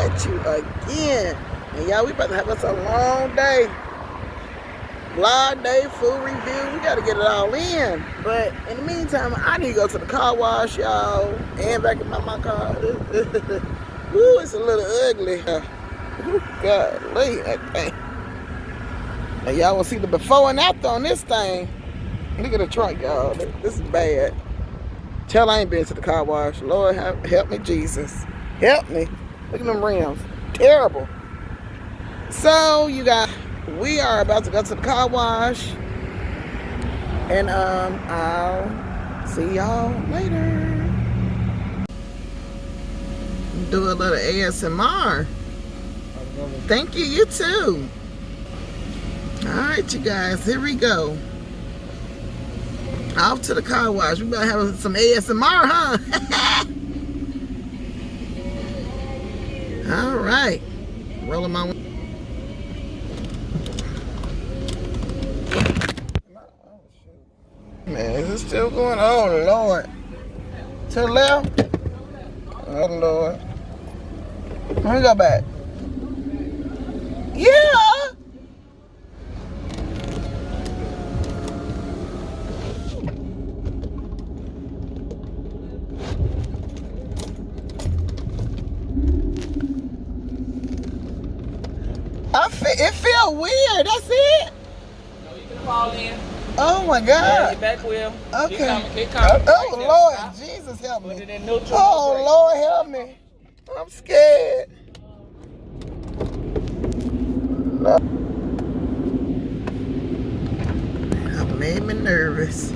at you again. And y'all, we about to have us a long day. Vlog day, food review. We got to get it all in. But in the meantime, I need to go to the car wash, y'all. And vacuum out my car. Ooh, it's a little ugly. Golly, okay. Now y'all will see the before and after on this thing. Look at the trunk, y'all. This is bad. Tell I ain't been to the car wash. Lord, help me, Jesus. Help me. Look at them rims. Terrible. So, you guys, we are about to go to the car wash. And I'll see y'all later. Do a little ASMR. Thank you, you too. Alright, you guys, here we go. Off to the car wash. We better have some ASMR, huh? Alright. Rolling my window. Man, is it still going? Oh, Lord. To the left? Oh, Lord. Let me go back. Yeah! It feel weird. That's it. No, you can fall in. Oh my God. Yeah, your back wheel. Okay. Coming. Oh Lord, stop. Jesus help me. Put it in neutral. Oh Lord, help me. I'm scared. That made me nervous.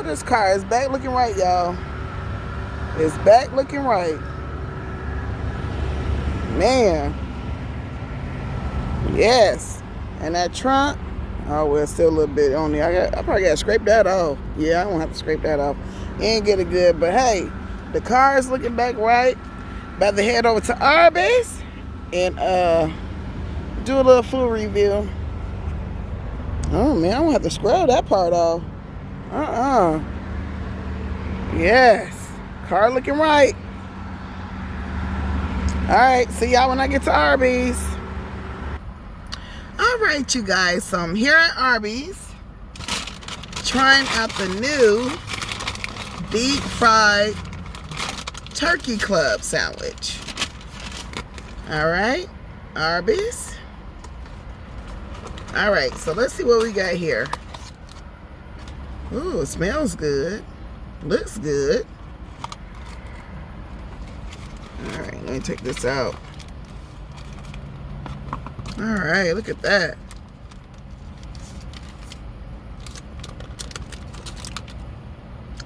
This car is back looking right, y'all. It's back looking right. Man. Yes. And that trunk, oh, well, it's still a little bit on there. I probably got to scrape that off. Yeah, I don't have to scrape that off. Ain't get it good. But, hey, the car is looking back right. About to head over to Arby'S and do a little food review. Oh, man, I don't have to scrub that part off. Yes. Car looking right. Alright, see y'all when I get to Arby'S. Alright, you guys, so I'm here at Arby'S trying out the new deep fried turkey club sandwich. All right, Arby's. All right, so let's see what we got here. Ooh, it smells good. Looks good. All right, let me take this out. All right, look at that.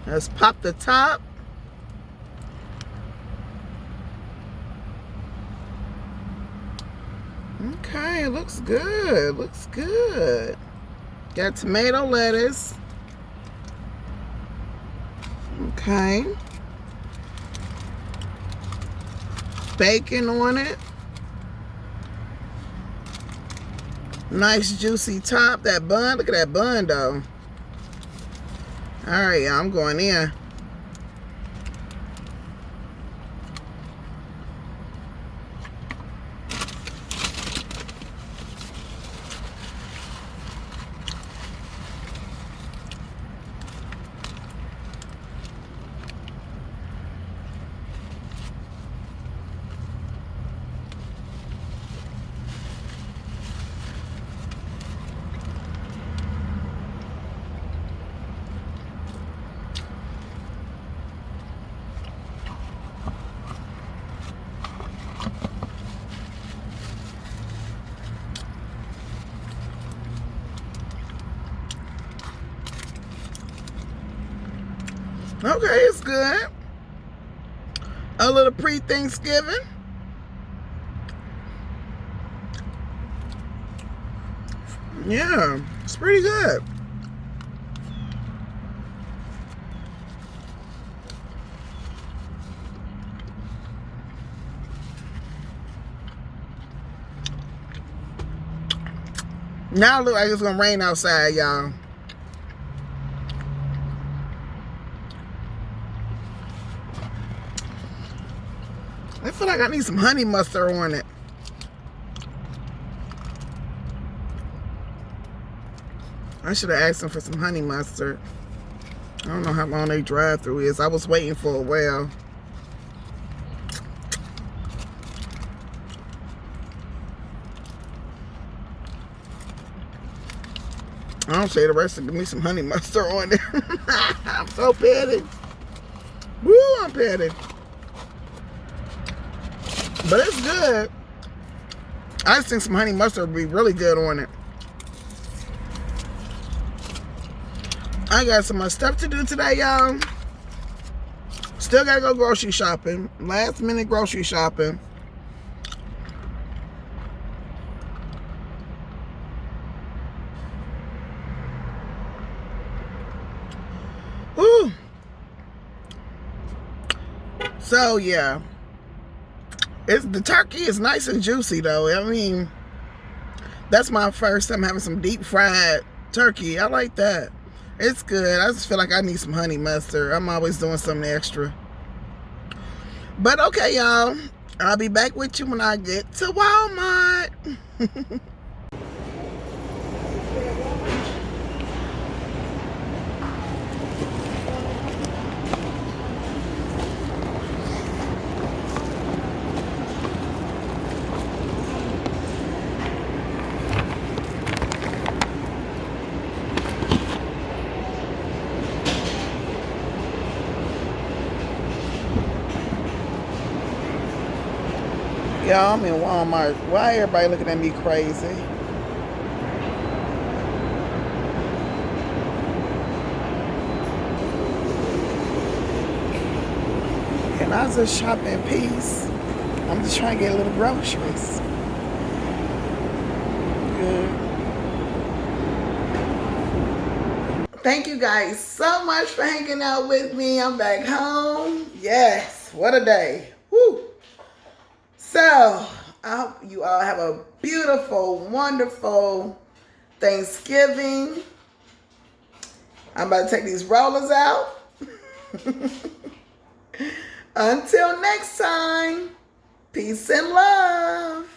Let's pop the top. Okay, looks good. Looks good. Got tomato lettuce. Okay. Bacon on it. Nice juicy top. That bun, look at that bun though. All right, y'all, I'm going in. Okay, it's good. A little pre-Thanksgiving. Yeah, it's pretty good. Now it looks like it's gonna rain outside, y'all. I feel like I need some honey mustard on it. I should have asked them for some honey mustard. I don't know how long they drive through is. I was waiting for a while. I don't say the rest of give me some honey mustard on it. I'm so petty. Woo, I'm petty. But it's good. I just think some honey mustard would be really good on it. I got some more stuff to do today, y'all. Still gotta go grocery shopping. Last minute grocery shopping. Woo. So yeah. The turkey is nice and juicy though. I mean, that's my first time having some deep fried turkey. I like that. It's good. I just feel like I need some honey mustard. I'm always doing something extra. But okay, y'all. I'll be back with you when I get to Walmart. Y'all, I'm in Walmart. Why everybody looking at me crazy? And I was just shopping in peace. I'm just trying to get a little groceries. Good. Thank you guys so much for hanging out with me. I'm back home. Yes, what a day. Woo. So, I hope you all have a beautiful, wonderful Thanksgiving. I'm about to take these rollers out. Until next time, peace and love.